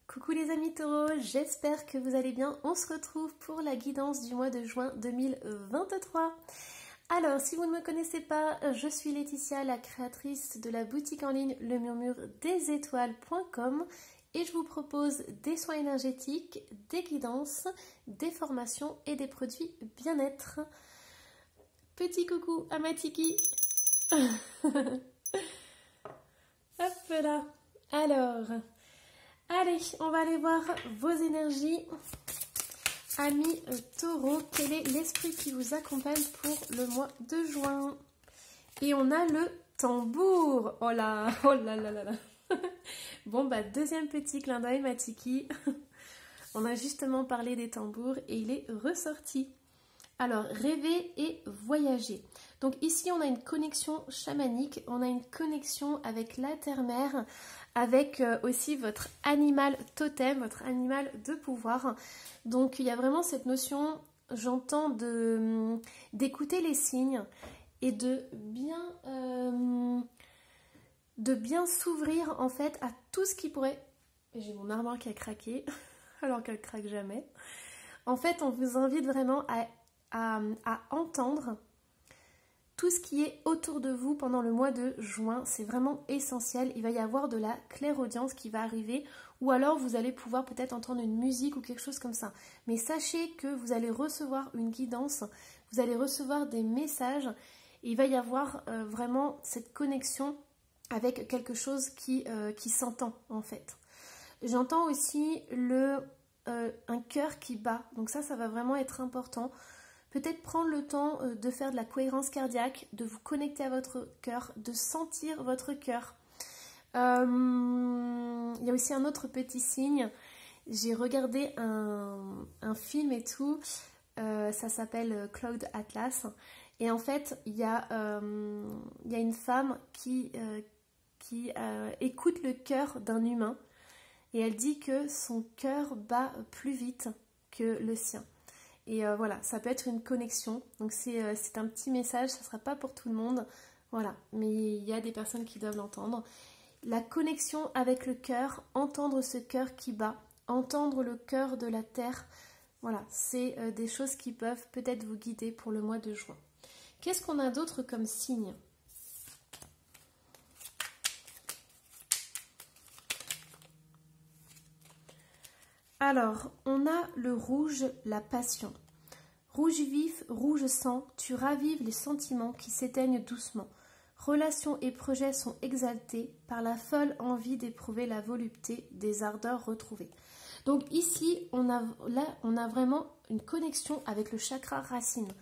Coucou les amis taureaux, j'espère que vous allez bien. On se retrouve pour la guidance du mois de juin 2023. Alors, si vous ne me connaissez pas, je suis Laetitia, la créatrice de la boutique en ligne Le Murmure des Étoiles.com et je vous propose des soins énergétiques, des guidances, des formations et des produits bien-être. Petit coucou à ma Tiki. Hop là. Alors, allez, on va aller voir vos énergies. Amis taureaux, quel est l'esprit qui vous accompagne pour le mois de juin? Et on a le tambour. Oh là, oh là là là là. Bon, bah, deuxième petit clin d'œil, ma Tiki. On a justement parlé des tambours et il est ressorti. Alors, rêver et voyager. Donc ici, on a une connexion chamanique, on a une connexion avec la terre-mère, avec aussi votre animal totem, votre animal de pouvoir. Donc il y a vraiment cette notion, j'entends, d'écouter les signes et de bien s'ouvrir en fait à tout ce qui pourrait... J'ai mon armoire qui a craqué, alors qu'elle craque jamais. En fait, on vous invite vraiment à entendre tout ce qui est autour de vous pendant le mois de juin. C'est vraiment essentiel. Il va y avoir de la clairaudience qui va arriver, ou alors vous allez pouvoir peut-être entendre une musique ou quelque chose comme ça. Mais sachez que vous allez recevoir une guidance, vous allez recevoir des messages, et il va y avoir vraiment cette connexion avec quelque chose qui s'entend en fait. J'entends aussi un cœur qui bat, donc ça va vraiment être important. Peut-être prendre le temps de faire de la cohérence cardiaque, de vous connecter à votre cœur, de sentir votre cœur. Il y a aussi un autre petit signe. J'ai regardé un film et tout. Ça s'appelle Cloud Atlas. Et en fait, il y a une femme qui écoute le cœur d'un humain. Et elle dit que son cœur bat plus vite que le sien. Et voilà, ça peut être une connexion. Donc c'est un petit message, ça ne sera pas pour tout le monde. Voilà, mais il y a des personnes qui doivent l'entendre. La connexion avec le cœur, entendre ce cœur qui bat, entendre le cœur de la terre. Voilà, c'est des choses qui peuvent peut-être vous guider pour le mois de juin. Qu'est-ce qu'on a d'autre comme signe ? Alors, on a le rouge, la passion. Rouge vif, rouge sang, tu ravives les sentiments qui s'éteignent doucement. Relations et projets sont exaltés par la folle envie d'éprouver la volupté des ardeurs retrouvées. Donc ici, on a vraiment une connexion avec le chakra racine.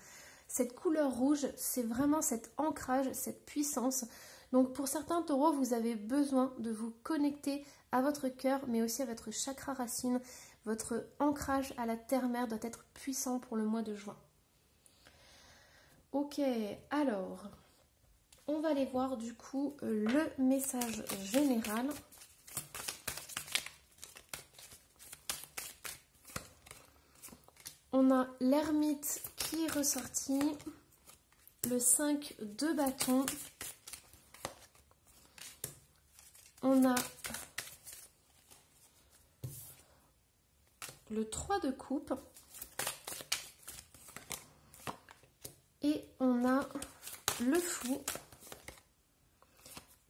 Cette couleur rouge, c'est vraiment cet ancrage, cette puissance. Donc pour certains taureaux, vous avez besoin de vous connecter à votre cœur, mais aussi à votre chakra racine. Votre ancrage à la terre-mère doit être puissant pour le mois de juin. Ok, alors, on va aller voir du coup le message général. On a l'ermite qui est ressorti, le 5 de bâton. On a le 3 de coupe et on a le fou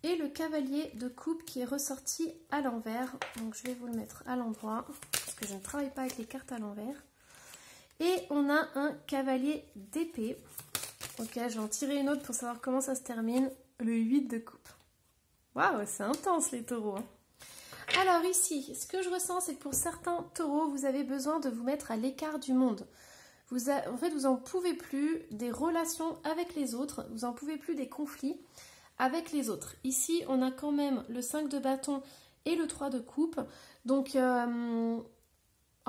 et le cavalier de coupe qui est ressorti à l'envers. Donc je vais vous le mettre à l'endroit parce que je ne travaille pas avec les cartes à l'envers. Et on a un cavalier d'épée. Ok, je vais en tirer une autre pour savoir comment ça se termine. Le 8 de coupe. Waouh, c'est intense les taureaux, hein. Alors ici, ce que je ressens, c'est que pour certains taureaux, vous avez besoin de vous mettre à l'écart du monde. En fait, vous n'en pouvez plus des relations avec les autres, vous n'en pouvez plus des conflits avec les autres. Ici, on a quand même le 5 de bâton et le 3 de coupe. Donc, en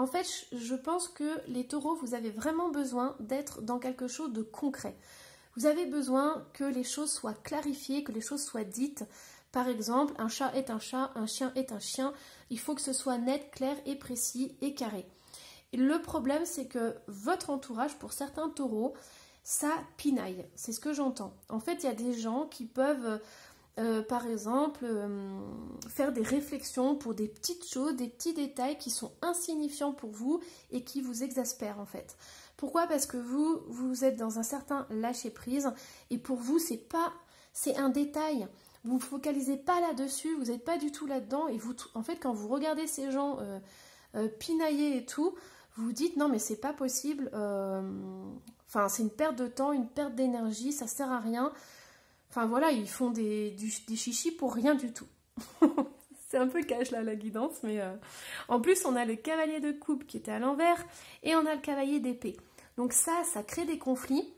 fait, je pense que les taureaux, vous avez vraiment besoin d'être dans quelque chose de concret. Vous avez besoin que les choses soient clarifiées, que les choses soient dites. Par exemple, un chat est un chat, un chien est un chien. Il faut que ce soit net, clair et précis et carré. Et le problème, c'est que votre entourage, pour certains taureaux, ça pinaille. C'est ce que j'entends. En fait, il y a des gens qui peuvent Par exemple, faire des réflexions pour des petites choses, des petits détails qui sont insignifiants pour vous et qui vous exaspèrent en fait. Pourquoi? Parce que vous êtes dans un certain lâcher-prise et pour vous, c'est un détail. Vous ne vous focalisez pas là-dessus, vous n'êtes pas du tout là-dedans et en fait, quand vous regardez ces gens pinailler et tout, vous vous dites non mais c'est pas possible, enfin c'est une perte de temps, une perte d'énergie, ça sert à rien. Enfin voilà, ils font des chichis pour rien du tout. C'est un peu cash là la guidance, mais en plus on a le cavalier de coupe qui était à l'envers et on a le cavalier d'épée. Donc ça crée des conflits.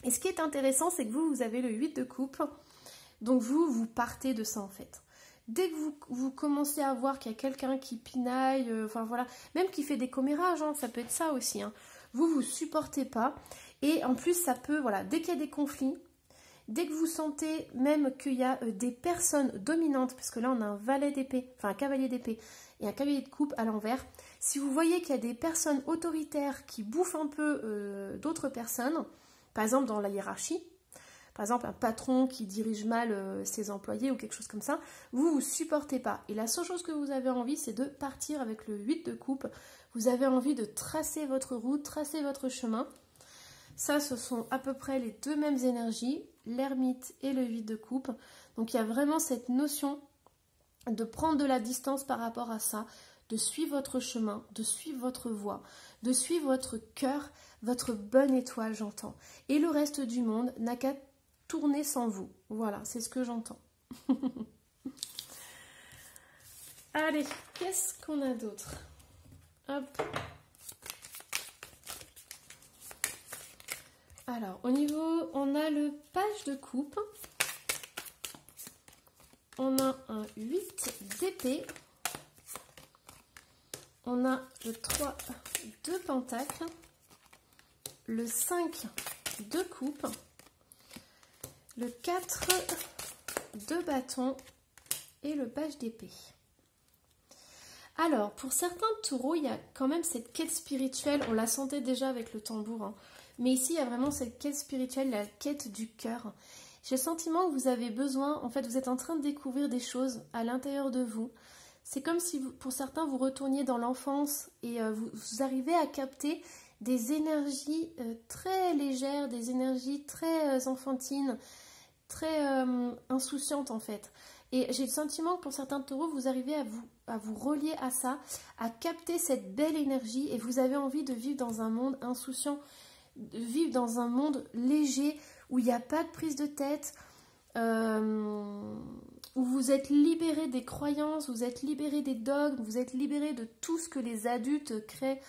Et ce qui est intéressant, c'est que vous avez le 8 de coupe. Donc vous partez de ça en fait. Dès que vous commencez à voir qu'il y a quelqu'un qui pinaille, enfin voilà, même qui fait des commérages, hein, ça peut être ça aussi. Hein. Vous supportez pas. Et en plus ça peut, voilà, dès qu'il y a des conflits, dès que vous sentez même qu'il y a des personnes dominantes, parce que là on a un valet d'épée, enfin un cavalier d'épée et un cavalier de coupe à l'envers, si vous voyez qu'il y a des personnes autoritaires qui bouffent un peu d'autres personnes, par exemple dans la hiérarchie, par exemple un patron qui dirige mal ses employés ou quelque chose comme ça, vous supportez pas. Et la seule chose que vous avez envie, c'est de partir avec le 8 de coupe. Vous avez envie de tracer votre route, tracer votre chemin. Ça, ce sont à peu près les deux mêmes énergies, l'ermite et le 8 de coupe. Donc il y a vraiment cette notion de prendre de la distance par rapport à ça, de suivre votre chemin, de suivre votre voie, de suivre votre cœur, votre bonne étoile, j'entends. Et le reste du monde n'a qu'à tourner sans vous. Voilà, c'est ce que j'entends. Allez, qu'est-ce qu'on a d'autre? Hop. Alors, au niveau, on a le page de coupe. On a un 8 d'épée. On a le 3 de pentacle. Le 5 de coupe. Le 4 de bâton. Et le page d'épée. Alors, pour certains taureaux, il y a quand même cette quête spirituelle. On la sentait déjà avec le tambour, hein. Mais ici, il y a vraiment cette quête spirituelle, la quête du cœur. J'ai le sentiment que vous avez besoin, en fait, vous êtes en train de découvrir des choses à l'intérieur de vous. C'est comme si, pour certains, vous retourniez dans l'enfance et vous arrivez à capter des énergies très légères, des énergies très enfantines, très insouciantes, en fait. Et j'ai le sentiment que pour certains taureaux, vous arrivez à vous relier à ça, à capter cette belle énergie et vous avez envie de vivre dans un monde insouciant, de vivre dans un monde léger où il n'y a pas de prise de tête, où vous êtes libéré des croyances, vous êtes libéré des dogmes, vous êtes libéré de tout ce que les adultes créent,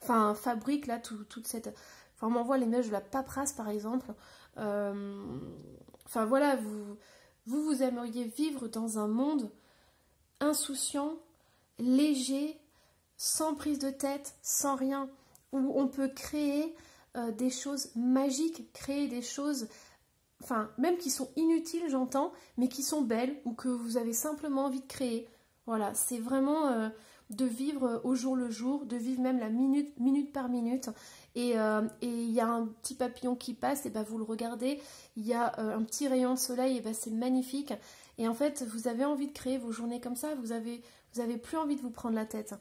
enfin fabriquent là, toute cette... Enfin on m'envoie l'image de la paperasse par exemple. Enfin voilà, vous aimeriez vivre dans un monde insouciant, léger, sans prise de tête, sans rien, où on peut créer des choses magiques, créer des choses, enfin, même qui sont inutiles, j'entends, mais qui sont belles ou que vous avez simplement envie de créer. Voilà, c'est vraiment de vivre au jour le jour, de vivre même la minute par minute. Et il y a un petit papillon qui passe, et ben vous le regardez, il y a un petit rayon de soleil, et ben c'est magnifique. Et en fait, vous avez envie de créer vos journées comme ça, vous avez plus envie de vous prendre la tête.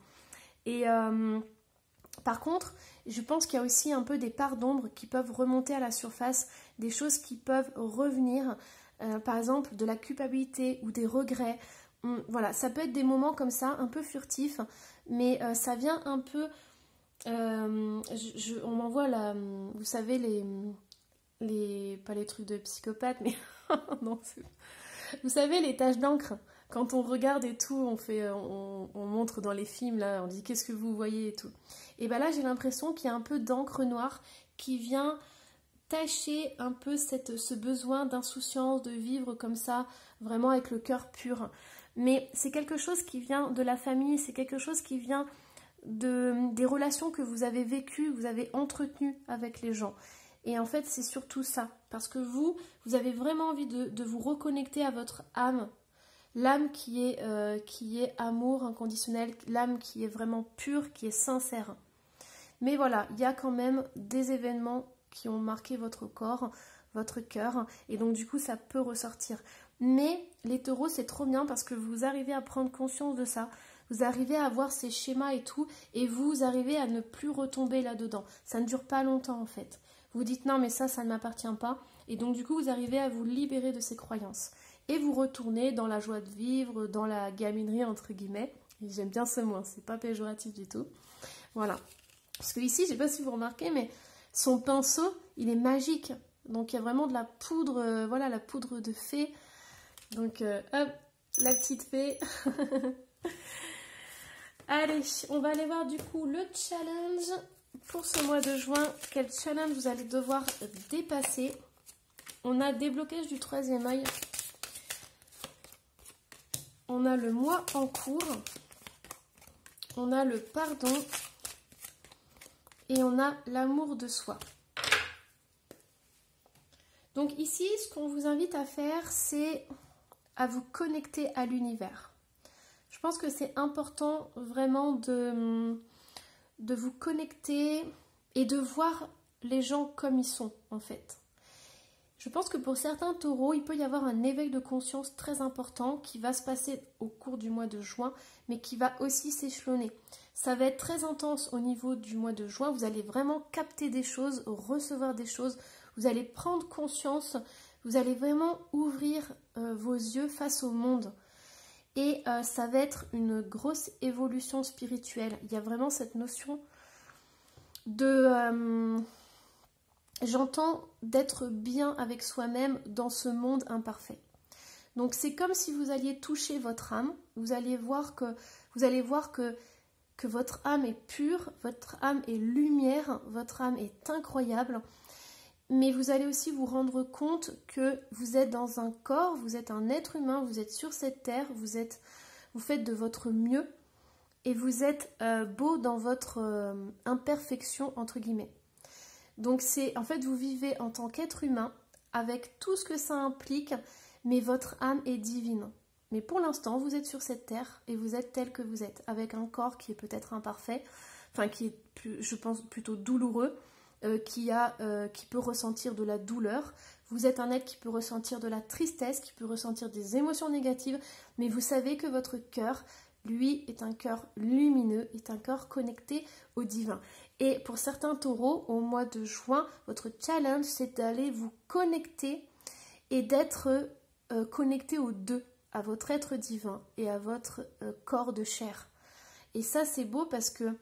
Et par contre, je pense qu'il y a aussi un peu des parts d'ombre qui peuvent remonter à la surface, des choses qui peuvent revenir, par exemple de la culpabilité ou des regrets. Voilà, ça peut être des moments comme ça, un peu furtifs, mais ça vient un peu... on m'envoie là, vous savez, pas les trucs de psychopathe, mais non, vous savez, les taches d'encre. Quand on regarde et tout, on montre dans les films, là, on dit qu'est-ce que vous voyez et tout. Et bien là, j'ai l'impression qu'il y a un peu d'encre noire qui vient tacher un peu ce besoin d'insouciance, de vivre comme ça, vraiment avec le cœur pur. Mais c'est quelque chose qui vient de la famille, c'est quelque chose qui vient des relations que vous avez vécues, vous avez entretenues avec les gens. Et en fait, c'est surtout ça. Parce que vous avez vraiment envie de vous reconnecter à votre âme. L'âme qui est amour inconditionnel, l'âme qui est vraiment pure, qui est sincère. Mais voilà, il y a quand même des événements qui ont marqué votre corps, votre cœur, et donc du coup ça peut ressortir. Mais les taureaux, c'est trop bien parce que vous arrivez à prendre conscience de ça. Vous arrivez à voir ces schémas et tout, et vous arrivez à ne plus retomber là-dedans. Ça ne dure pas longtemps en fait. Vous dites non mais ça ne m'appartient pas. Et donc du coup vous arrivez à vous libérer de ces croyances. Et vous retournez dans la joie de vivre, dans la gaminerie entre guillemets. Et j'aime bien ce mot, c'est pas péjoratif du tout. Voilà. Parce que ici, je ne sais pas si vous remarquez, mais son pinceau, il est magique. Donc il y a vraiment de la poudre, voilà la poudre de fée. Donc hop, la petite fée. Allez, on va aller voir du coup le challenge pour ce mois de juin. Quel challenge vous allez devoir dépasser? On a déblocage du troisième œil. On a le mois en cours. On a le pardon. Et on a l'amour de soi. Donc ici, ce qu'on vous invite à faire, c'est à vous connecter à l'univers. Je pense que c'est important vraiment de vous connecter et de voir les gens comme ils sont en fait. Je pense que pour certains taureaux, il peut y avoir un éveil de conscience très important qui va se passer au cours du mois de juin, mais qui va aussi s'échelonner. Ça va être très intense au niveau du mois de juin. Vous allez vraiment capter des choses, recevoir des choses. Vous allez prendre conscience. Vous allez vraiment ouvrir vos yeux face au monde. Et ça va être une grosse évolution spirituelle. Il y a vraiment cette notion de... j'entends d'être bien avec soi-même dans ce monde imparfait. Donc c'est comme si vous alliez toucher votre âme. Vous allez voir que votre âme est pure, votre âme est lumière, votre âme est incroyable. Mais vous allez aussi vous rendre compte que vous êtes dans un corps, vous êtes un être humain, vous êtes sur cette terre, vous faites de votre mieux et vous êtes beau dans votre imperfection entre guillemets. Donc en fait vous vivez en tant qu'être humain avec tout ce que ça implique, mais votre âme est divine. Mais pour l'instant vous êtes sur cette terre et vous êtes tel que vous êtes, avec un corps qui est peut-être imparfait, enfin qui est je pense plutôt douloureux. Qui peut ressentir de la douleur. Vous êtes un être qui peut ressentir de la tristesse, qui peut ressentir des émotions négatives, mais vous savez que votre cœur, lui, est un cœur lumineux, est un cœur connecté au divin. Et pour certains taureaux, au mois de juin, votre challenge, c'est d'aller vous connecter et d'être connecté aux deux, à votre être divin et à votre corps de chair. Et ça, c'est beau parce que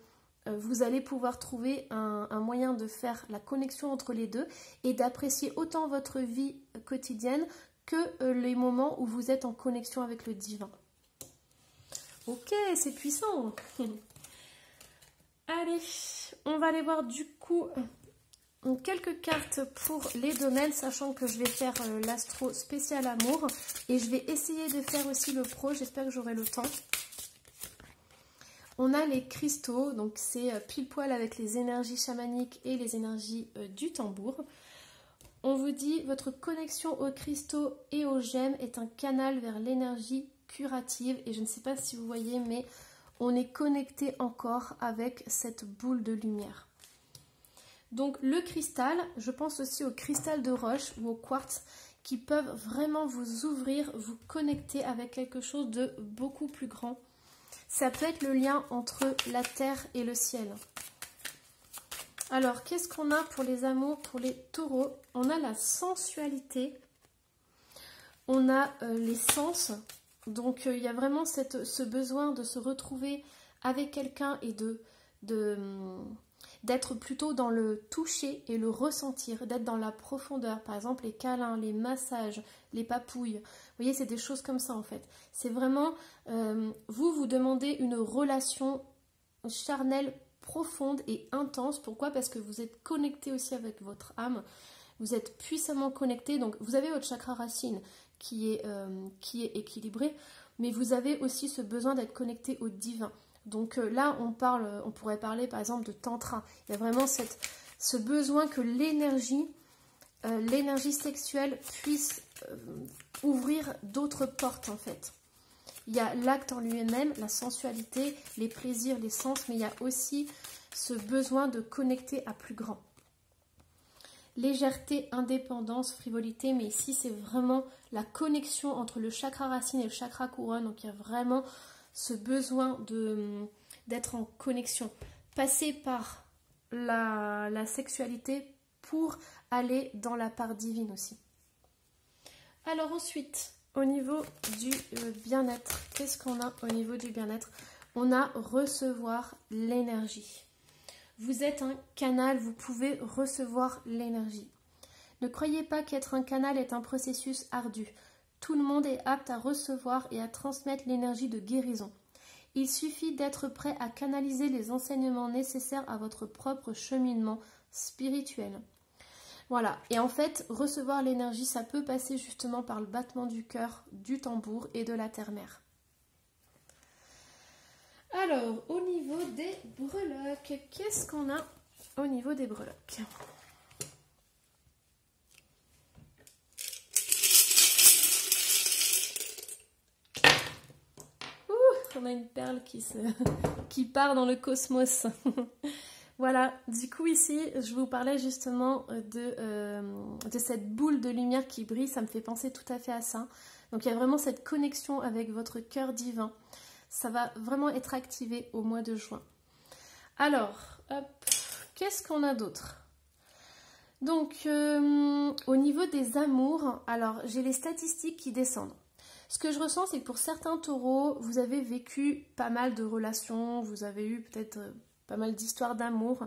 vous allez pouvoir trouver un moyen de faire la connexion entre les deux et d'apprécier autant votre vie quotidienne que les moments où vous êtes en connexion avec le divin. Ok, c'est puissant. Allez, on va aller voir du coup quelques cartes pour les domaines, sachant que je vais faire l'astro spécial amour et je vais essayer de faire aussi le pro, j'espère que j'aurai le temps. On a les cristaux, donc c'est pile poil avec les énergies chamaniques et les énergies du tambour. On vous dit, votre connexion aux cristaux et aux gemmes est un canal vers l'énergie curative. Et je ne sais pas si vous voyez, mais on est connecté encore avec cette boule de lumière. Donc le cristal, je pense aussi au cristal de roche ou au quartz, qui peuvent vraiment vous ouvrir, vous connecter avec quelque chose de beaucoup plus grand. Ça peut être le lien entre la terre et le ciel. Alors, qu'est-ce qu'on a pour les amours, pour les taureaux? On a la sensualité, on a les sens. Donc, il y a vraiment ce besoin de se retrouver avec quelqu'un et d'être plutôt dans le toucher et le ressentir, d'être dans la profondeur. Par exemple, les câlins, les massages, les papouilles. Vous voyez, c'est des choses comme ça en fait. C'est vraiment, vous demandez une relation charnelle profonde et intense. Pourquoi? Parce que vous êtes connecté aussi avec votre âme. Vous êtes puissamment connecté. Donc, vous avez votre chakra racine qui est équilibré. Mais vous avez aussi ce besoin d'être connecté au divin. Donc là, on pourrait parler par exemple de tantra. Il y a vraiment ce besoin que l'énergie sexuelle puisse ouvrir d'autres portes en fait. Il y a l'acte en lui-même, la sensualité, les plaisirs, les sens, mais il y a aussi ce besoin de connecter à plus grand. légèreté, indépendance, frivolité, mais ici c'est vraiment la connexion entre le chakra racine et le chakra couronne, donc il y a vraiment ce besoin d'être en connexion, passer par la sexualité pour aller dans la part divine aussi. Alors ensuite, au niveau du bien-être, qu'est-ce qu'on a au niveau du bien-être? On a recevoir l'énergie. Vous êtes un canal, vous pouvez recevoir l'énergie. Ne croyez pas qu'être un canal est un processus ardu. Tout le monde est apte à recevoir et à transmettre l'énergie de guérison. Il suffit d'être prêt à canaliser les enseignements nécessaires à votre propre cheminement spirituel. Voilà, et en fait, recevoir l'énergie, ça peut passer justement par le battement du cœur, du tambour et de la terre-mère. Alors, au niveau des breloques, qu'est-ce qu'on a au niveau des breloques? On a une perle qui part dans le cosmos. Voilà, du coup ici, je vous parlais justement de cette boule de lumière qui brille, ça me fait penser tout à fait à ça. Donc il y a vraiment cette connexion avec votre cœur divin. Ça va vraiment être activé au mois de juin. Alors, qu'est-ce qu'on a d'autre? Donc, au niveau des amours, alors j'ai les statistiques qui descendent. Ce que je ressens, c'est que pour certains taureaux, vous avez vécu pas mal de relations, vous avez eu peut-être pas mal d'histoires d'amour.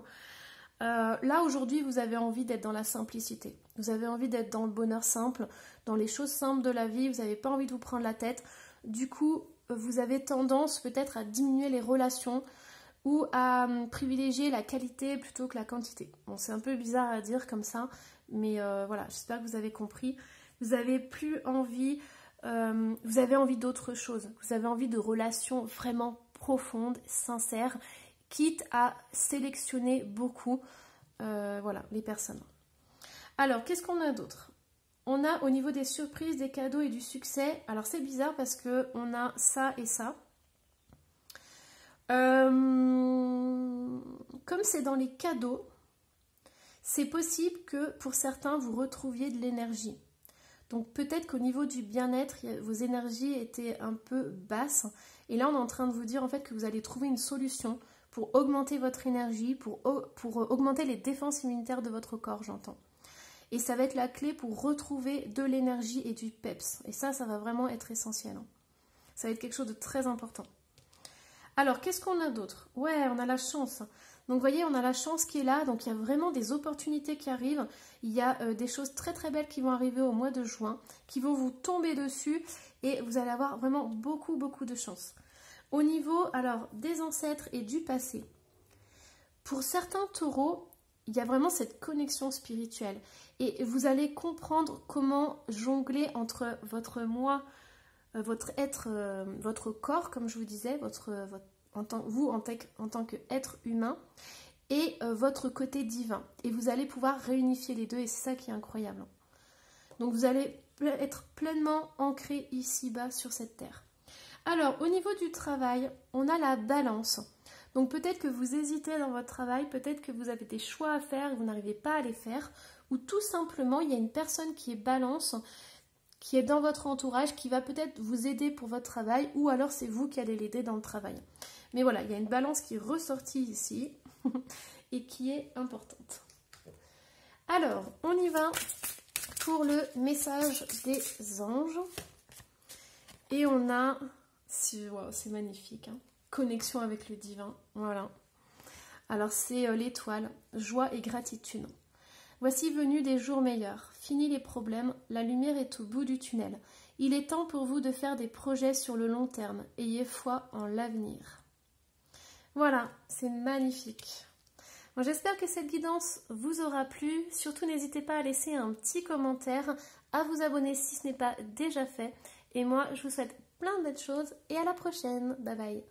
Là, aujourd'hui, vous avez envie d'être dans la simplicité. Vous avez envie d'être dans le bonheur simple, dans les choses simples de la vie. Vous n'avez pas envie de vous prendre la tête. Du coup, vous avez tendance peut-être à diminuer les relations ou à privilégier la qualité plutôt que la quantité. Bon, c'est un peu bizarre à dire comme ça, mais voilà, j'espère que vous avez compris. Vous n'avez plus envie... vous avez envie d'autre chose, vous avez envie de relations vraiment profondes, sincères, quitte à sélectionner beaucoup voilà, les personnes. Alors, qu'est-ce qu'on a d'autre? On a au niveau des surprises, des cadeaux et du succès, alors c'est bizarre parce qu'on a ça et ça. Comme c'est dans les cadeaux, c'est possible que pour certains, vous retrouviez de l'énergie. Donc peut-être qu'au niveau du bien-être, vos énergies étaient un peu basses. Et là, on est en train de vous dire en fait que vous allez trouver une solution pour augmenter votre énergie, pour augmenter les défenses immunitaires de votre corps, j'entends. Et ça va être la clé pour retrouver de l'énergie et du peps. Et ça va vraiment être essentiel. Ça va être quelque chose de très important. Alors, qu'est-ce qu'on a d'autre? Ouais, on a la chance. Donc, vous voyez, on a la chance qui est là. Donc, il y a vraiment des opportunités qui arrivent. Il y a des choses très, très belles qui vont arriver au mois de juin, qui vont vous tomber dessus. Et vous allez avoir vraiment beaucoup, beaucoup de chance. Au niveau, alors, des ancêtres et du passé, pour certains taureaux, il y a vraiment cette connexion spirituelle. Et vous allez comprendre comment jongler entre votre moi, votre être, votre corps, comme je vous disais, en tant qu'être humain, et votre côté divin. Et vous allez pouvoir réunifier les deux, et c'est ça qui est incroyable. Donc vous allez être pleinement ancré ici-bas sur cette terre. Alors, au niveau du travail, on a la balance. Donc peut-être que vous hésitez dans votre travail, peut-être que vous avez des choix à faire et vous n'arrivez pas à les faire, ou tout simplement, il y a une personne qui est balance, qui est dans votre entourage, qui va peut-être vous aider pour votre travail, ou alors c'est vous qui allez l'aider dans le travail. Mais voilà, il y a une balance qui est ressortie ici, et qui est importante. Alors, on y va pour le message des anges. Et on a, wow, c'est magnifique, hein, connexion avec le divin, voilà. Alors c'est l'étoile, joie et gratitude. Voici venus des jours meilleurs, fini les problèmes, la lumière est au bout du tunnel. Il est temps pour vous de faire des projets sur le long terme, ayez foi en l'avenir. Voilà, c'est magnifique. Bon, j'espère que cette guidance vous aura plu, surtout n'hésitez pas à laisser un petit commentaire, à vous abonner si ce n'est pas déjà fait. Et moi, je vous souhaite plein de belles choses et à la prochaine. Bye bye.